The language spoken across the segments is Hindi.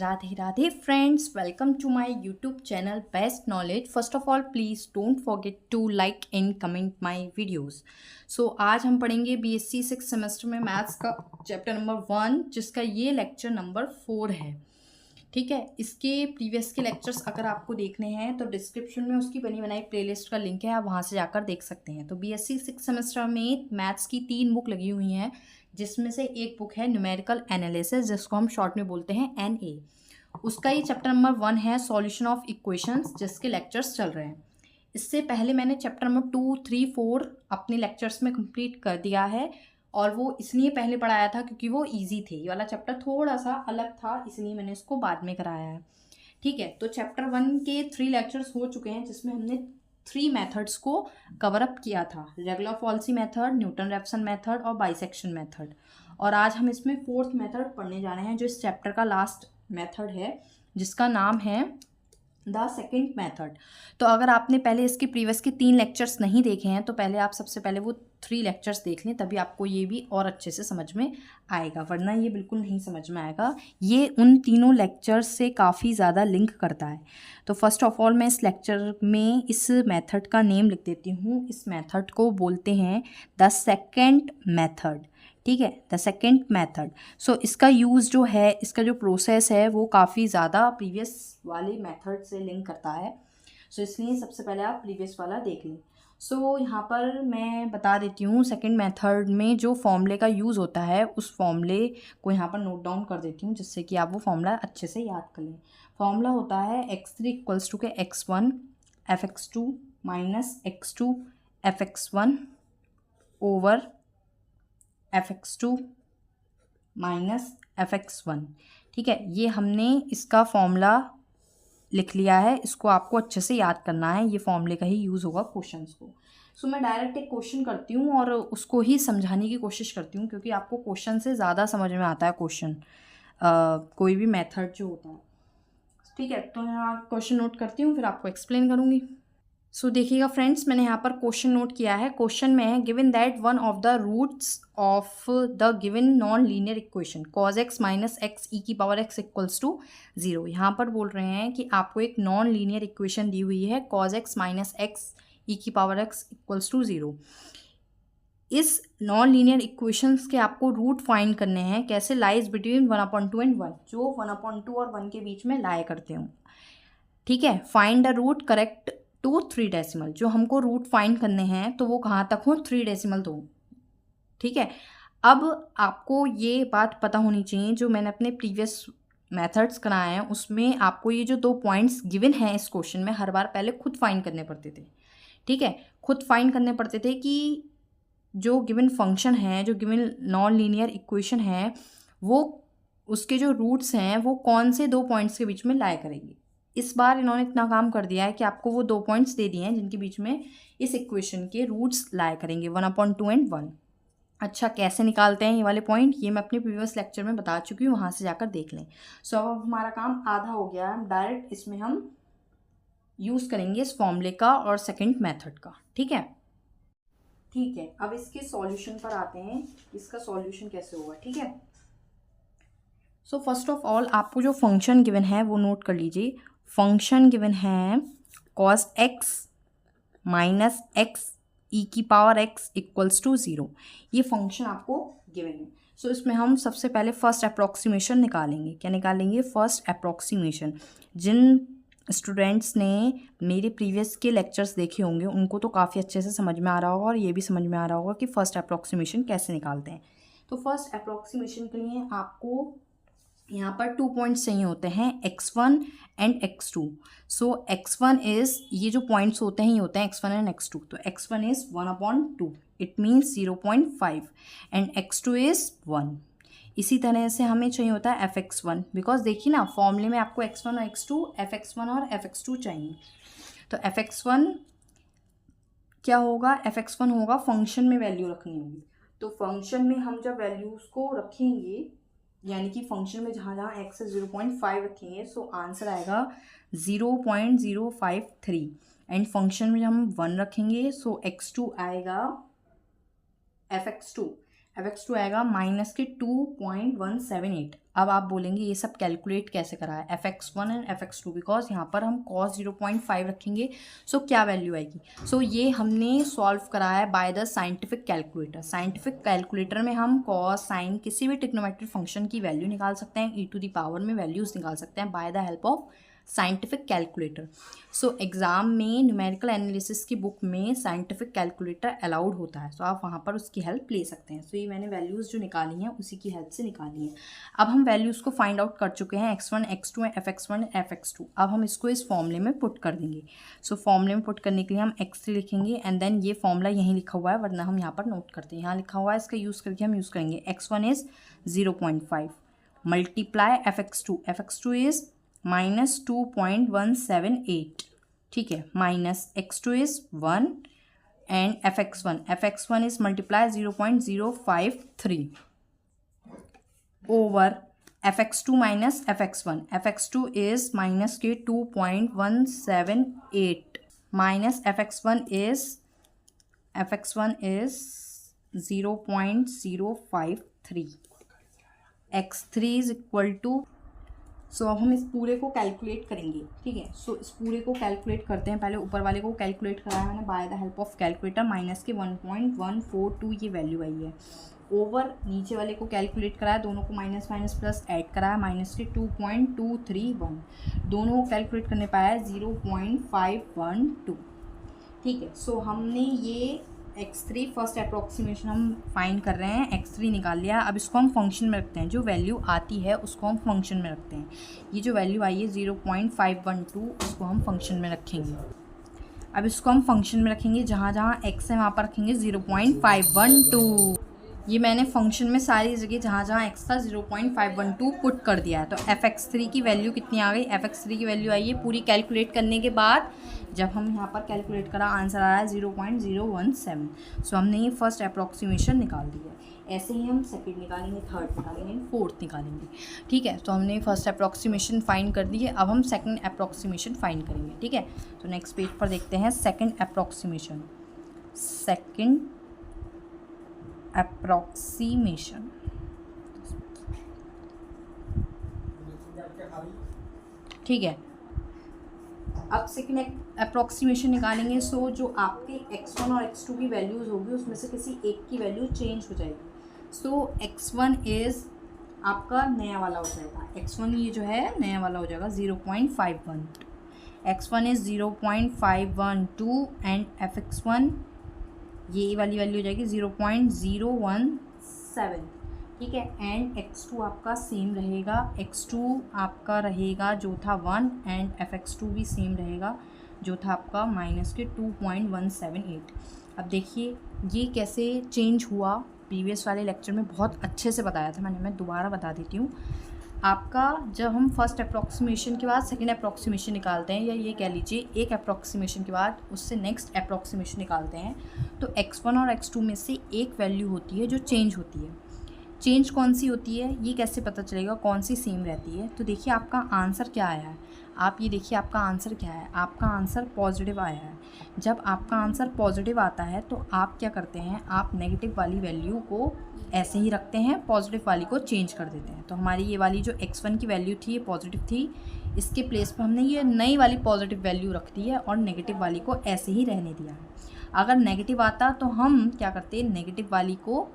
Radhe Radhe friends, welcome to my YouTube channel best knowledge. First of all please don't forget to like and comment my videos. So आज हम पढ़ेंगे बीएससी 6 सेमेस्टर में मैथ्स का चैप्टर नंबर 1, जिसका ये लेक्चर नंबर 4 है। ठीक है, इसके प्रीवियस के लेक्चर्स अगर आपको देखने हैं तो डिस्क्रिप्शन में उसकी बनी बनाई प्लेलिस्ट का लिंक है, आप वहाँ से जाकर देख सकते हैं। तो बीएससी 6 सेमेस्टर में मैथ्स की 3 बुक लगी हुई हैं, जिसमें से एक बुक है न्यूमेरिकल एनालिसिस, जिसको हम शॉर्ट में बोलते हैं एनए। उसका ये चैप्टर नंबर 1 है सॉल्यूशन ऑफ इक्वेशंस, जिसके लेक्चर्स चल रहे हैं। इससे पहले मैंने चैप्टर नंबर 2, 3, 4 अपने लेक्चर्स में कंप्लीट कर दिया है, और वो इसलिए पहले पढ़ाया था क्योंकि वो इजी थे। ये वाला चैप्टर थोड़ा सा अलग था, इसलिए मैंने इसको बाद में कराया है। ठीक है, तो चैप्टर 1 के 3 लेक्चर्स हो चुके हैं, जिसमें हमने 3 मेथड्स को कवर अप किया था, regular falsi method, Newton Raphson method और बाइसेक्शन मेथड। और आज हम इसमें 4th मेथड पढ़ने जा रहे हैं, जो इस चैप्टर का लास्ट मेथड है, जिसका नाम है द सेकेंड मेथड। तो अगर आपने पहले इसके प्रीवियस के 3 लेक्चर्स नहीं देखे हैं तो पहले आप सबसे पहले वो 3 लेक्चर्स देख लें, तभी आपको ये भी और अच्छे से समझ में आएगा, वरना ये बिल्कुल नहीं समझ में आएगा। ये उन तीनों लेक्चर्स से काफ़ी ज़्यादा लिंक करता है। तो फर्स्ट ऑफ ऑल मैं इस लेक्चर में इस मेथड का नेम लिख देती हूँ। इस मेथड को बोलते हैं द सेकेंड मेथड। ठीक है, द सेकेंड मेथड। सो इसका यूज़ जो है, इसका जो प्रोसेस है, वो काफ़ी ज़्यादा प्रीवियस वाले मेथड से लिंक करता है। सो इसलिए सबसे पहले आप प्रीवियस वाला देख लें। सो यहाँ पर मैं बता देती हूँ, सेकेंड मेथड में जो फॉर्मूले का यूज़ होता है, उस फॉर्मूले को यहाँ पर नोट डाउन कर देती हूँ, जिससे कि आप वो फॉर्मूला अच्छे से याद कर लें। फॉर्मूला होता है x3 इक्वल्स टू के x1 fx2 minus x2 fx1 over fx2 minus fx1। ठीक है, ये हमने इसका फॉर्मूला लिख लिया है, इसको आपको अच्छे से याद करना है। ये फॉर्मूले का ही यूज़ होगा क्वेश्चंस को। सो मैं डायरेक्ट एक क्वेश्चन करती हूँ और उसको ही समझाने की कोशिश करती हूँ, क्योंकि आपको क्वेश्चन से ज़्यादा समझ में आता है क्वेश्चन, कोई भी मेथड जो होता है। ठीक है, तो यहाँ क्वेश्चन नोट करती हूँ, फिर आपको एक्सप्लेन करूँगी। सो देखिएगा फ्रेंड्स, मैंने यहाँ पर क्वेश्चन नोट किया है। क्वेश्चन में है given that one of the roots of the given non linear equation cos x minus x e की पावर एक्स इक्वल्स टू 0। यहाँ पर बोल रहे हैं कि आपको एक नॉन लीनियर इक्वेशन दी हुई है, cause x minus x e की पावर एक्स इक्वल्स टू 0। इस नॉन लीनियर इक्वेशंस के आपको रूट फाइंड करने हैं। कैसे? लाइज बिटवीन 1/2 एंड 1, जो 1/2 और 1 के बीच में लाया करते हो। ठीक है, find the root correct to 3 decimal. जो हमको रूट फाइंड करने हैं तो वो कहाँ तक हो? 3 डेसिमल तो। ठीक है, अब आपको ये बात पता होनी चाहिए, जो मैंने अपने प्रीवियस मेथड्स कराए हैं उसमें आपको ये जो 2 पॉइंट्स गिवन हैं इस क्वेश्चन में, हर बार पहले खुद फाइंड करने पड़ते थे। ठीक है, खुद फाइंड करने पड़ते थे कि जो गिवन फंक्शन है, जो गिवन नॉन लीनियर इक्वेशन है, वो उसके जो रूट्स हैं वो कौन से 2 पॉइंट्स के बीच में लाया करेंगे। इस बार इन्होंने इतना काम कर दिया है कि आपको वो 2 पॉइंट्स दे दिए हैं जिनके बीच में इस इक्वेशन के रूट्स लाया करेंगे, 1/2 एंड 1। अच्छा, कैसे निकालते हैं ये वाले पॉइंट, ये मैं अपने प्रीवियस लेक्चर में बता चुकी हूँ, वहाँ से जाकर देख लें। सो अब हमारा काम आधा हो गया है। डायरेक्ट इसमें हम यूज़ करेंगे इस फॉर्मूले का और सेकेंड मेथड का। ठीक है, ठीक है, अब इसके सॉल्यूशन पर आते हैं, इसका सॉल्यूशन कैसे होगा। ठीक है, सो फर्स्ट ऑफ ऑल आपको जो फंक्शन गिवन है वो नोट कर लीजिए। फंक्शन गिवन है cos x minus x e की पावर x इक्वल्स टू 0। ये फंक्शन आपको गिवन है। सो इसमें हम सबसे पहले फर्स्ट अप्रॉक्सीमेशन निकालेंगे। क्या निकालेंगे? First approximation. जिन स्टूडेंट्स ने मेरे प्रीवियस के लेक्चर्स देखे होंगे उनको तो काफ़ी अच्छे से समझ में आ रहा होगा, और ये भी समझ में आ रहा होगा कि फ़र्स्ट अप्रॉक्सीमेशन कैसे निकालते हैं। तो फर्स्ट अप्रॉक्सीमेशन के लिए आपको यहाँ पर 2 पॉइंट्स चाहिए होते हैं, x1 and x2। So x1 is, ये जो पॉइंट्स होते हैं ये होते हैं x1 एंड x2। तो x1 is 1/2, it means 0.5, and x2 is 1। इसी तरह से हमें चाहिए होता है fx1, बिकॉज देखिए ना फॉर्मूले में आपको x1 और x2, fx1 और fx2 चाहिए। तो fx1 क्या होगा? fx1 होगा फंक्शन में वैल्यू रखनी होगी। तो फंक्शन में हम जब वैल्यूज़ को रखेंगे, यानी कि फंक्शन में जहाँ जहाँ x से 0.5 रखेंगे, सो आंसर आएगा 0.053। एंड फंक्शन में जब हम 1 रखेंगे, सो x2 आएगा fx2। fx2 आएगा माइनस के 2.178। अब आप बोलेंगे ये सब कैलकुलेट कैसे करा है fx1 एंड fx2, बिकॉज यहाँ पर हम cos 0.5 रखेंगे। सो क्या वैल्यू आएगी? सो ये हमने सॉल्व करा है by the scientific calculator. Scientific calculator में हम cos साइन किसी भी ट्रिग्नोमेट्रिक फंक्शन की वैल्यू निकाल सकते हैं, e टू द पावर में वैल्यूज निकाल सकते हैं by the help of scientific calculator. So exam में न्यूमेरिकल एनालिसिस की बुक में साइंटिफिक कैलकुलेटर अलाउड होता है, सो आप वहाँ पर उसकी हेल्प ले सकते हैं। सो ये मैंने वैल्यूज़ जो निकाली हैं उसी की हेल्प से निकाली हैं। अब हम वैल्यूज़ को फाइंड आउट कर चुके हैं, x1 x2 fx1 fx2। अब हम इसको इस फॉर्मूले में पुट कर देंगे। सो फॉर्मूले में पुट करने के लिए हम x3 लिखेंगे एंड देन ये फॉर्मूला यहीं लिखा हुआ है, वरना हम यहाँ पर नोट करते हैं। यहाँ लिखा हुआ है, इसका यूज़ करके हम यूज़ करेंगे x1 is 0.5 multiply fx2 is minus 2.178, ठीक है, minus x2 is 1 and fx1 is multiply 0.053 over fx2 minus fx2 is minus के 2.178 minus fx1 is 0.053। x3 is equal to, so अब हम इस पूरे को कैलकुलेट करेंगे, ठीक है। सो इस पूरे को कैलकुलेट करते हैं। पहले ऊपर वाले को कैलकुलेट कराया मैंने by the help of calculator, minus के 1.142 ये वैल्यू आई है। ओवर नीचे वाले को कैलकुलेट कराया, दोनों को माइनस माइनस प्लस ऐड कराया, माइनस के 2.231, दोनों को कैलकुलेट करने पाया 0.512, ठीक है। सो हमने ये x3 फर्स्ट अप्रॉक्सीमेशन हम फाइंड कर रहे हैं, x3 निकाल लिया। अब इसको हम फंक्शन में रखते हैं, जो वैल्यू आती है उसको हम फंक्शन में रखते हैं। ये जो वैल्यू आई है 0.512, उसको हम फंक्शन में रखेंगे। अब इसको हम फंक्शन में रखेंगे, जहाँ जहाँ x है वहाँ पर रखेंगे 0.512। ये मैंने फंक्शन में सारी जगह जहाँ जहाँ x था 0.512 पुट कर दिया है। तो fx3 की वैल्यू कितनी आ गई? fx3 की वैल्यू आई है पूरी कैलकुलेट करने के बाद, जब हम यहाँ पर कैलकुलेट करा आंसर आया है 0.017। सो हमने ये फर्स्ट अप्रॉक्सीमेशन निकाल दी है। ऐसे ही हम सेकंड निकालेंगे, थर्ड निकालेंगे, फोर्थ निकालेंगे, ठीक है। तो हमने फर्स्ट अप्रॉक्सीमेशन फाइंड कर दी है। अब हम सेकंड अप्रॉक्सीमेशन फाइंड करेंगे, ठीक है। तो नेक्स्ट पेज पर देखते हैं सेकंड अप्रॉक्सीमेशन। ठीक है। अब सेकंड अप्रॉक्सीमेशन निकालेंगे। सो जो आपके x1 और x2 की वैल्यूज़ होगी उसमें से किसी एक की वैल्यू चेंज हो जाएगी। सो x1 इज़ आपका नया वाला हो जाएगा, x1 ये जो है नया वाला हो जाएगा 0.512, x1 इज़ 0.512 एंड fx1 ये वाली वैल्यू हो जाएगी 0.017, ठीक है। एंड x2 आपका सेम रहेगा, x2 आपका रहेगा जो था 1 एंड fx2 भी सेम रहेगा जो था आपका माइनस के 2.178। अब देखिए ये कैसे चेंज हुआ, प्रीवियस वाले लेक्चर में बहुत अच्छे से बताया था मैंने, मैं दोबारा बता देती हूँ। आपका जब हम फर्स्ट अप्रॉक्सीमेशन के बाद सेकंड अप्रॉक्सीमेशन निकालते हैं, या ये कह लीजिए एक अप्रॉक्सीमेशन के बाद उससे नेक्स्ट अप्रॉक्सीमेशन निकालते हैं, तो x1 और x2 में से एक वैल्यू होती है जो चेंज होती है। चेंज कौन सी होती है ये कैसे पता चलेगा, कौन सी सेम रहती है? तो देखिए आपका आंसर क्या आया है, आप ये देखिए आपका आंसर क्या है, आपका आंसर पॉजिटिव आया है। जब आपका आंसर पॉजिटिव आता है तो आप क्या करते हैं, आप नेगेटिव वाली वैल्यू को ऐसे ही रखते हैं, पॉजिटिव वाली को चेंज कर देते हैं। तो हमारी ये वाली जो x1 की वैल्यू थी ये पॉजिटिव थी, इसके प्लेस पर हमने ये नई वाली पॉजिटिव वैल्यू रख दी है और नेगेटिव वाली को ऐसे ही रहने दिया है। अगर नेगेटिव आता तो हम क्या करते, नेगेटिव वाली को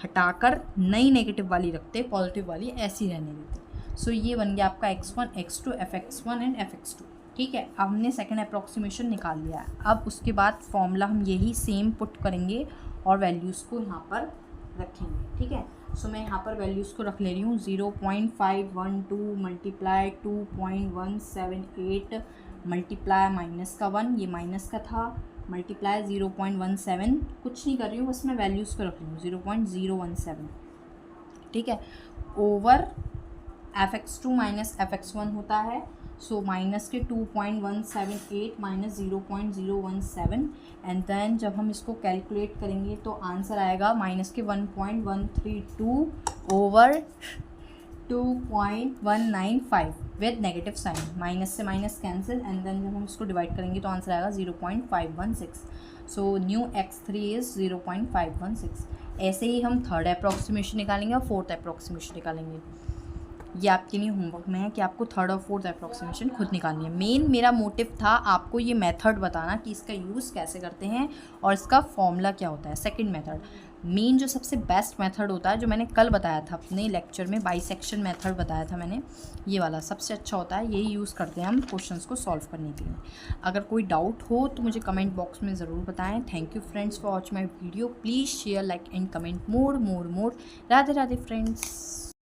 हटाकर नई नेगेटिव वाली रखते, पॉजिटिव वाली ऐसी रहने देते। सो ये बन गया आपका x1 x2 fx1 and fx2, ठीक है। अब हमने सेकंड अप्रॉक्सीमेशन निकाल लिया है। अब उसके बाद फॉर्मूला हम यही सेम पुट करेंगे और वैल्यूज़ को यहाँ पर रखेंगे, ठीक है। सो मैं यहाँ पर वैल्यूज़ को रख ले रही हूँ 0.512 मल्टीप्लाई 2.178 मल्टीप्लाई माइनस का 1, ये माइनस का था, मल्टीप्लाई 0.17, कुछ नहीं कर रही हूँ, बस मैं वैल्यूज़ को रख रही हूँ 0.017, ठीक है, ओवर fx2 माइनस fx1 होता है। सो माइनस के 2.178 माइनस 0.017 एंड देन जब हम इसको कैलकुलेट करेंगे तो आंसर आएगा माइनस के 1.132 over 2.195 with negative sign, minus से माइनस कैंसिल एंड देन जब हम इसको डिवाइड करेंगे तो आंसर आएगा 0.516। So new x3 is 0.516। ऐसे ही हम थर्ड अप्रॉक्सीमेशन निकालेंगे और फोर्थ अप्रॉक्सीमेशन निकालेंगे। ये आपके लिए होमवर्क में है कि आपको थर्ड और फोर्थ अप्रॉक्सीमेशन खुद निकालनी है। मेन मेरा मोटिव था आपको ये मेथड बताना कि इसका यूज़ कैसे करते हैं और इसका फॉर्मूला क्या होता है। सेकंड मेथड, मेन जो सबसे बेस्ट मेथड होता है, जो मैंने कल बताया था अपने लेक्चर में, बाइसेक्शन मेथड बताया था मैंने, ये वाला सबसे अच्छा होता है। यही यूज़ करते हैं हम क्वेश्चंस को सॉल्व करने के लिए। अगर कोई डाउट हो तो मुझे कमेंट बॉक्स में ज़रूर बताएं। Thank you friends for watch my video. Please share, like and comment more. Radhe Radhe friends.